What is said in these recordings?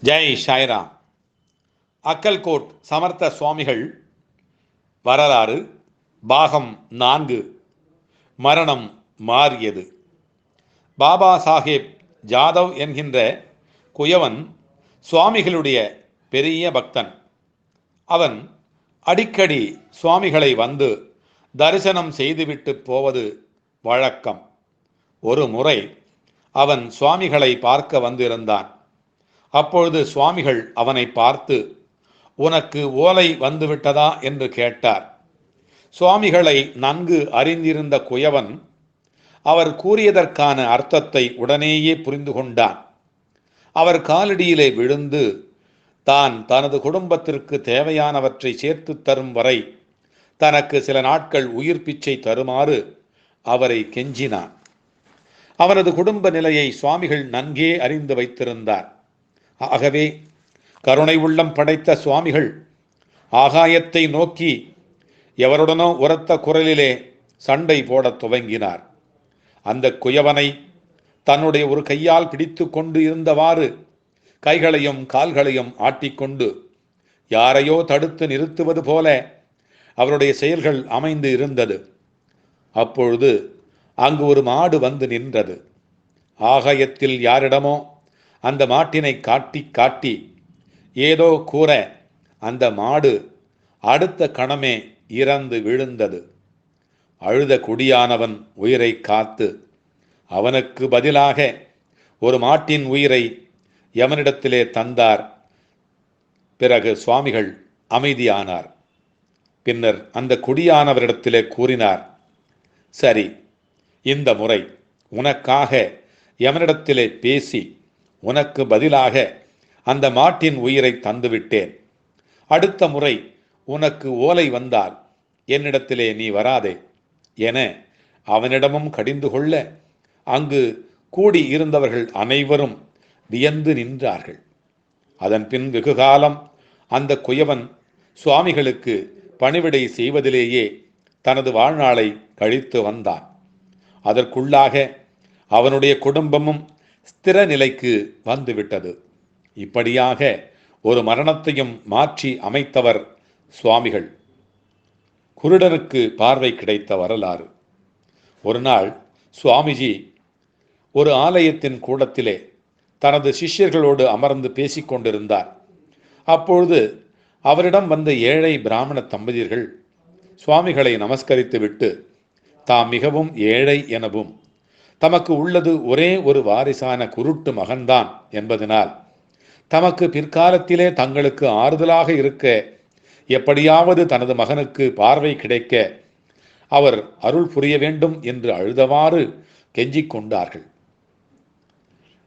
ஜெய் சாய்ராம். அக்கல்கோட் சமர்த்த சுவாமிகள் வரலாறு பாகம் 4. மரணம் மாறியது. பாபா சாஹேப் ஜாதவ் என்கின்ற குயவன் சுவாமிகளுடைய பெரிய பக்தன். அவன் அடிக்கடி சுவாமிகளை வந்து தரிசனம் செய்துவிட்டு போவது வழக்கம். ஒரு முறை அவன் சுவாமிகளை பார்க்க வந்திருந்தான். அப்பொழுது சுவாமிகள் அவனை பார்த்து, உனக்கு ஓலை வந்துவிட்டதா என்று கேட்டார். சுவாமிகளை நன்கு அறிந்திருந்த குயவன் அவர் கூறியதற்கான அர்த்தத்தை உடனேயே புரிந்து கொண்டான். அவர் காலடியிலே விழுந்து தான் தனது குடும்பத்திற்கு தேவையானவற்றை சேர்த்து தரும் வரை தனக்கு சில நாட்கள் உயிர் பிச்சை தருமாறு அவரை கெஞ்சினான். அவனது குடும்ப நிலையை சுவாமிகள் நன்கே அறிந்து வைத்திருந்தார். ஆகவே கருணை உள்ளம் படைத்த சுவாமிகள் ஆகாயத்தை நோக்கி எவருடனோ உரத்த குரலிலே சண்டை போடத் துவங்கினார். அந்த குயவனை தன்னுடைய ஒரு கையால் பிடித்து கொண்டு இருந்தவாறு கைகளையும் கால்களையும் ஆட்டிக்கொண்டு யாரையோ தடுத்து நிறுத்துவது போல அவருடைய செயல்கள் அமைந்து இருந்தது. அப்பொழுது அங்கு ஒரு மாடு வந்து நின்றது. ஆகாயத்தில் யாரிடமோ அந்த மாட்டினை காட்டி காட்டி ஏதோ கூற அந்த மாடு அடுத்த கணமே இறந்து விழுந்தது. அழுத குடியானவன் உயிரை காத்து அவனுக்கு பதிலாக ஒரு மாட்டின் உயிரை யமனிடத்திலே தந்தார். பிறகு சுவாமிகள் அமைதியானார். பின்னர் அந்த குடியானவரிடத்திலே கூறினார், சரி, இந்த முறை உனக்காக யமனிடத்திலே பேசி உனக்கு பதிலாக அந்த மாட்டின் உயிரை தந்துவிட்டேன். அடுத்த முறை உனக்கு ஓலை வந்தால் என்னிடத்திலே நீ வராதே என அவனிடமும் கடிந்து கொள்ள அங்கு கூடி இருந்தவர்கள் அனைவரும் வியந்து நின்றார்கள். அதன் பின் வெகுகாலம் அந்த குயவன் சுவாமிகளுக்கு பணிவிடை செய்வதிலேயே தனது வாழ்நாளை கழித்து வந்தான். அதற்குள்ளாக அவனுடைய குடும்பமும் ஸ்திர நிலைக்கு வந்துவிட்டது. இப்படியாக ஒரு மரணத்தையும் மாற்றி அமைத்தவர் சுவாமிகள். குருடனுக்கு பார்வை கிடைத்த வரலாறு. ஒரு நாள் சுவாமிஜி ஒரு ஆலயத்தின் கூடத்திலே தனது சிஷ்யர்களோடு அமர்ந்து பேசிக்கொண்டிருந்தார். அப்பொழுது அவரிடம் வந்த ஏழை பிராமண தம்பதியர்கள் சுவாமிகளை நமஸ்கரித்து விட்டு தாம் மிகவும் ஏழை எனவும் தமக்கு உள்ளது ஒரே ஒரு வாரிசான குருட்டு மகன்தான் என்பதனால் தமக்கு பிற்காலத்திலே தங்களுக்கு ஆறுதலாக இருக்க எப்படியாவது தனது மகனுக்கு பார்வை கிடைக்க அவர் அருள் புரிய வேண்டும் என்று அழுதவாறு கெஞ்சிக் கொண்டார்கள்.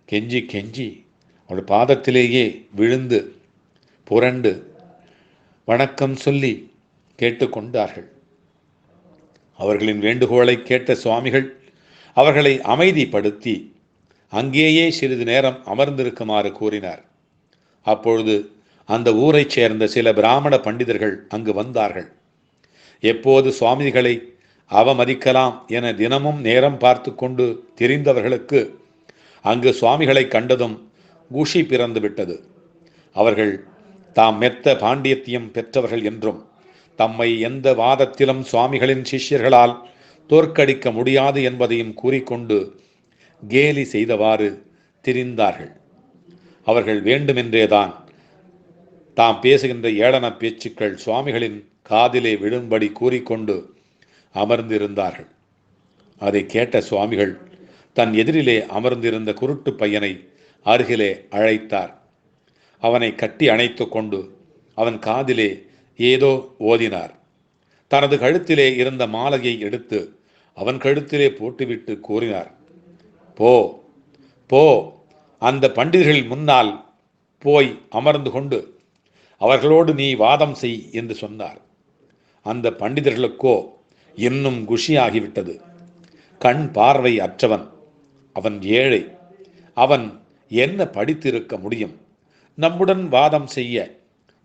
கெஞ்சி கெஞ்சி அவள் பாதத்திலேயே விழுந்து புரண்டு வணக்கம் சொல்லி கேட்டுக்கொண்டார்கள். அவர்களின் வேண்டுகோளை கேட்ட சுவாமிகள் அவர்களை அமைதிப்படுத்தி அங்கேயே சிறிது நேரம் அமர்ந்திருக்குமாறு கூறினார். அப்பொழுது அந்த ஊரைச் சேர்ந்த சில பிராமண பண்டிதர்கள் அங்கு வந்தார்கள். எப்போது சுவாமிகளை அவமதிக்கலாம் என தினமும் நேரம் பார்த்து கொண்டு திரிந்தவர்களுக்கு அங்கு சுவாமிகளை கண்டதும் குஷி பிறந்து விட்டது. அவர்கள் தாம் மெத்த பாண்டியத்தியம் பெற்றவர்கள் என்றும் தம்மை எந்த வாதத்திலும் சுவாமிகளின் சிஷ்யர்களால் தோற்கடிக்க முடியாது என்பதையும் கூறிக்கொண்டு கேலி செய்தவாறு திரிந்தார்கள். அவர்கள் வேண்டுமென்றேதான் தாம் பேசுகின்ற ஏளன பேச்சுக்கள் சுவாமிகளின் காதிலே விழும்படி கூறிக்கொண்டு அமர்ந்திருந்தார்கள். அதை கேட்ட சுவாமிகள் தன் எதிரிலே அமர்ந்திருந்த குருட்டு பையனை அருகிலே அழைத்தார். அவனை கட்டி அணைத்து கொண்டு அவன் காதிலே ஏதோ ஓதினார். தனது கழுத்திலே இருந்த மாலையை எடுத்து அவன் கழுத்திலே போட்டுவிட்டு கூறினார், போ போ, அந்த பண்டிதர்கள் முன்னால் போய் அமர்ந்து கொண்டு அவர்களோடு நீ வாதம் செய் என்று சொன்னார். அந்த பண்டிதர்களுக்கோ இன்னும் குஷியாகிவிட்டது. கண் பார்வை அற்றவன், அவன் ஏழை, அவன் என்ன படித்திருக்க முடியும்? நம்முடன் வாதம் செய்ய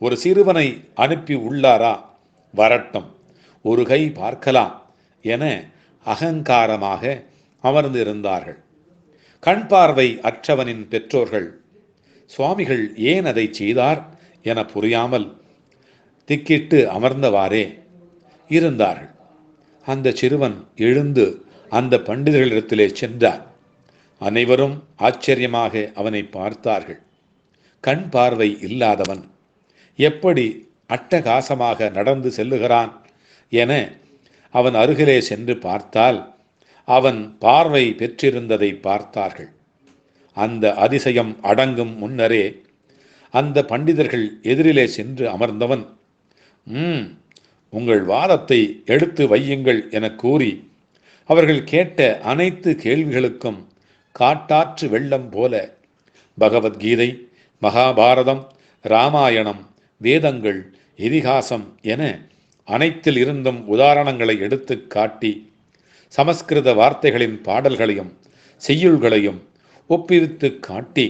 ஒரு சிறுவனை அனுப்பி உள்ளாரா? வரட்டும், ஒரு கை பார்க்கலாம் என அகங்காரமாக அமர்ந்திருந்தார்கள். கண் பார்வை அற்றவனின் பெற்றோர்கள் சுவாமிகள் ஏன் அதை செய்தார் என புரியாமல் திக்கிட்டு அமர்ந்தவாறே இருந்தார்கள். அந்த சிறுவன் எழுந்து அந்த பண்டிதர்களிடத்திலே சென்றார். அனைவரும் ஆச்சரியமாக அவனை பார்த்தார்கள். கண் பார்வை இல்லாதவன் எப்படி அட்டகாசமாக நடந்து செல்லுகிறான் என அவன் அருகிலே சென்று பார்த்தால் அவன் பார்வை பெற்றிருந்ததை பார்த்தார்கள். அந்த அதிசயம் அடங்கும் முன்னரே அந்த பண்டிதர்கள் எதிரிலே சென்று அமர்ந்தவன், உங்கள் வாதத்தை எடுத்து வையுங்கள் என கூறி அவர்கள் கேட்ட அனைத்து கேள்விகளுக்கும் காட்டாற்று வெள்ளம் போல பகவத்கீதை, மகாபாரதம், இராமாயணம், வேதங்கள், இதிகாசம் என அனைத்தில் இருந்தும் உதாரணங்களை எடுத்து காட்டி சமஸ்கிருத வார்த்தைகளின் பாடல்களையும் செய்யுள்களையும் ஒப்பிவித்து காட்டி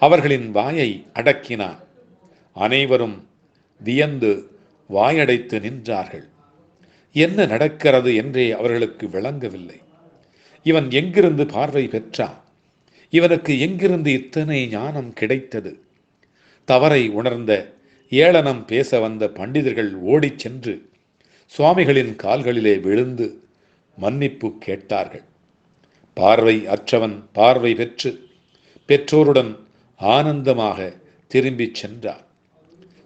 அவர்களின் வாயை அடக்கினான். அனைவரும் வியந்து வாயடைத்து நின்றார்கள். என்ன நடக்கிறது என்றே அவர்களுக்கு விளங்கவில்லை. இவன் எங்கிருந்து பார்வை பெற்றான்? இவனுக்கு எங்கிருந்து இத்தனை ஞானம் கிடைத்தது? தவறை உணர்ந்த ஏளனம் பேச வந்த பண்டிதர்கள் ஓடிச் சென்று சுவாமிகளின் கால்களிலே விழுந்து மன்னிப்பு கேட்டார்கள். பார்வை அற்றவன் பார்வை பெற்று பெற்றோருடன் ஆனந்தமாக திரும்பிச் சென்றார்.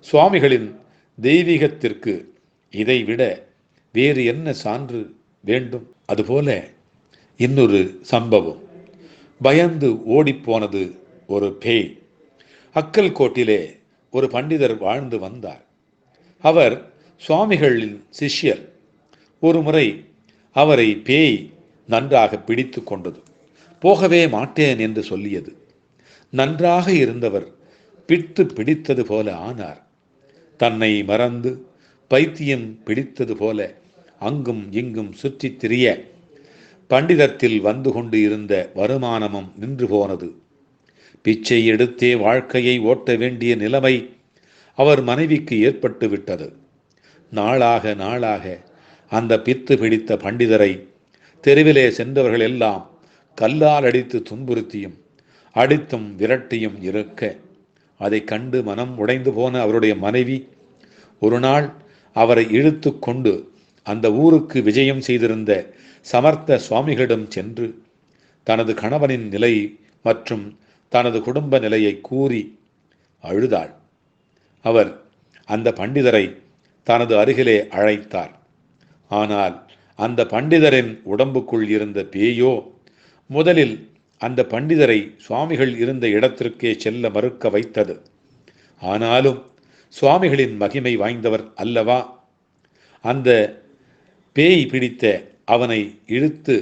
சுவாமிகளின் தெய்வீகத்திற்கு இதைவிட வேறு என்ன சான்று வேண்டும்? அதுபோல இன்னொரு சம்பவம். பயந்து ஓடிப்போனது ஒரு பேய். அக்கல்கோட்டிலே ஒரு பண்டிதர் வாழ்ந்து வந்தார். அவர் சுவாமிகளின் சிஷ்யர். ஒரு முறை அவரை பேய் நன்றாக பிடித்து கொண்டது. போகவே மாட்டேன் என்று சொல்லியது. நன்றாக இருந்தவர் பிடித்து பிடித்தது போல ஆனார். தன்னை மறந்து பைத்தியம் பிடித்தது போல அங்கும் இங்கும் சுற்றித் திரிய பண்டிதத்தில் வந்து கொண்டு இருந்த வருமானமும் நின்று போனது. பிச்சை எடுத்தே வாழ்க்கையை ஓட்ட வேண்டிய நிலைமை அவர் மனைவிக்கு ஏற்பட்டு விட்டது. நாளாக நாளாக அந்த பித்து பிடித்த பண்டிதரை தெருவிலே சென்றவர்கள் எல்லாம் கல்லால் அடித்து துன்புறுத்தியும் அடித்தும் விரட்டியும் இருக்க அதை கண்டு மனம் உடைந்து போன அவருடைய மனைவி ஒரு நாள் அவரை இழுத்து கொண்டு அந்த ஊருக்கு விஜயம் செய்திருந்த சமர்த்த சுவாமிகளிடம் சென்று தனது கணவனின் நிலை மற்றும் தனது குடும்ப நிலையை கூறி அழுதாள். அவர் அந்த பண்டிதரை தனது அருகிலே அழைத்தார். ஆனால் அந்த பண்டிதரின் உடம்புக்குள் இருந்த பேயோ முதலில் அந்த பண்டிதரை சுவாமிகள் இருந்த இடத்திற்கே செல்ல மறுக்க வைத்தது. ஆனாலும் சுவாமிகளின் மகிமை வாய்ந்தவர் அல்லவா? அந்த பேய் பிடித்த அவனை இழுத்து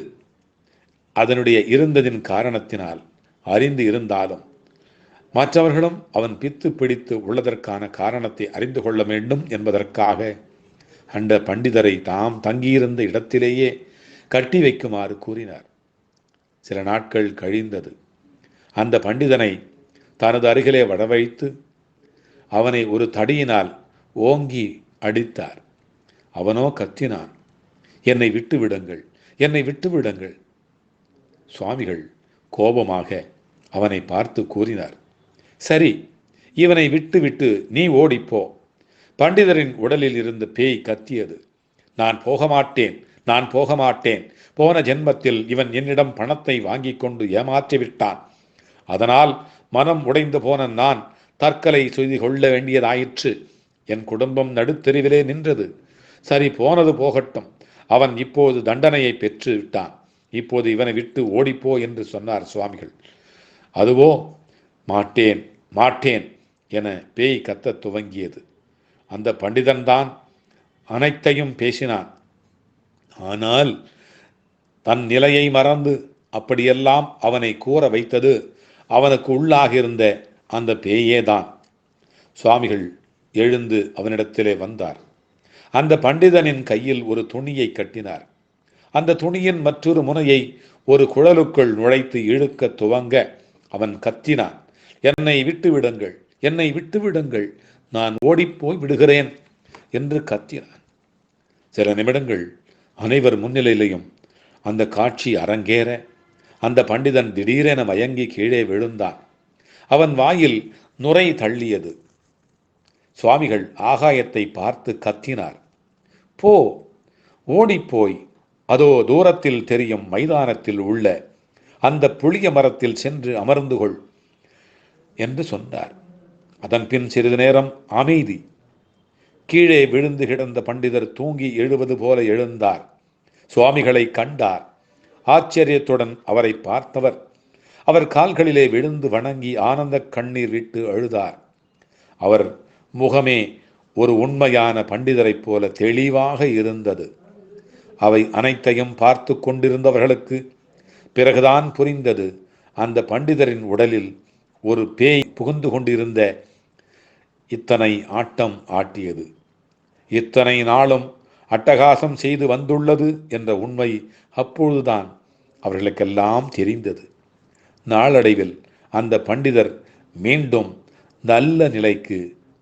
அதனுடைய இருந்ததின் காரணத்தினால் அறிந்து இருந்தாலும் மற்றவர்களும் அவன் பித்து பிடித்து உள்ளதற்கான காரணத்தை அறிந்து கொள்ள வேண்டும் என்பதற்காக அந்த பண்டிதரை தாம் தங்கியிருந்த இடத்திலேயே கட்டி வைக்குமாறு கூறினார். சில நாட்கள் கழிந்தது. அந்த பண்டிதனை தனது அருகிலே வரவழைத்து அவனை ஒரு தடியினால் ஓங்கி அடித்தார். அவனோ கத்தினான், என்னை விட்டு விடுங்கள், என்னை விட்டு விடுங்கள். சுவாமிகள் கோபமாக அவனை பார்த்து கூறினார், சரி, இவனை விட்டு விட்டு நீ ஓடிப்போ. பண்டிதரின் உடலில் இருந்த பேய் கத்தியது, நான் போக மாட்டேன், நான் போக மாட்டேன். போன ஜென்மத்தில் இவன் என்னிடம் பணத்தை வாங்கி கொண்டு ஏமாற்றி விட்டான். அதனால் மனம் உடைந்து போன நான் தற்கொலை செய்து கொள்ள வேண்டியதாயிற்று. என் குடும்பம் நடுத்தெருவிலே நின்றது. சரி, போனது போகட்டும். அவன் இப்போது தண்டனையை பெற்று விட்டான். இப்போது இவனை விட்டு ஓடிப்போ என்று சொன்னார் சுவாமிகள். அதுவோ மாட்டேன் மாட்டேன் என பேய் கத்த துவங்கியது. அந்த பண்டிதன்தான் அனைத்தையும் பேசினான். ஆனால் தன் நிலையை மறந்து அப்படியெல்லாம் அவனை கூற வைத்தது அவனுக்கு உள்ளாக இருந்த அந்த பேயேதான். சுவாமிகள் எழுந்து அவனிடத்திலே வந்தார். அந்த பண்டிதனின் கையில் ஒரு துணியை கட்டினார். அந்த துணியின் மற்றொரு முனையை ஒரு குழலுக்குள் நுழைத்து இழுக்க துவங்க அவன் கத்தினான், என்னை விட்டு விடுங்கள், என்னை விட்டு விடுங்கள், நான் ஓடிப்போய் விடுகிறேன் என்று கத்தினான். சில நிமிடங்கள் அனைவர் முன்னிலையிலையும் அந்த காட்சி அரங்கேற அந்த பண்டிதன் திடீரென மயங்கி கீழே விழுந்தான். அவன் வாயில் நுரை தள்ளியது. சுவாமிகள் ஆகாயத்தை பார்த்து கத்தினார். போ, ஓடிப்போய் அதோ தூரத்தில் தெரியும் மைதானத்தில் உள்ள அந்த புளிய மரத்தில் சென்று அமர்ந்து கொள் என்று சொன்னார். அதன் பின் சிறிது நேரம் அமைதி. கீழே விழுந்து கிடந்த பண்டிதர் தூங்கி எழுவது போல எழுந்தார். சுவாமிகளை கண்டார். ஆச்சரியத்துடன் அவரை பார்த்தவர் அவர் கால்களிலே விழுந்து வணங்கி ஆனந்த கண்ணீர் விட்டு அழுதார். அவர் முகமே ஒரு உண்மையான பண்டிதரைப் போல தெளிவாக இருந்தது. அவை அனைத்தையும் பார்த்து கொண்டிருந்தவர்களுக்கு பிறகுதான் புரிந்தது, அந்த பண்டிதரின் உடலில் ஒரு பேய் புகுந்து கொண்டிருந்த இத்தனை ஆட்டம் ஆட்டியது, இத்தனை நாளும் அட்டகாசம் செய்து வந்துள்ளது என்ற உண்மை அப்பொழுதுதான் அவர்களுக்கெல்லாம் தெரிந்தது. நாளடைவில் அந்த பண்டிதர் மீண்டும் நல்ல நிலைக்கு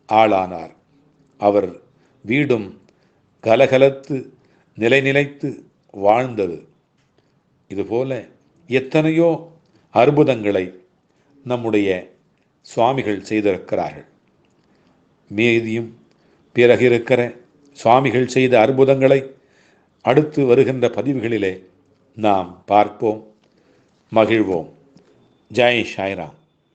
ஆளானார். அவர் வீடும் கலகலத்து நிலைநிலைத்து வாழ்ந்தது. இதுபோல எத்தனையோ அற்புதங்களை நம்முடைய சுவாமிகள் செய்திருக்கிறார்கள். மீதியும் பிறகு இருக்கிற சுவாமிகள் செய்த அற்புதங்களை அடுத்து வருகின்ற பதிவுகளிலே நாம் பார்ப்போம், மகிழ்வோம். ஜெய் சாய்ராம்.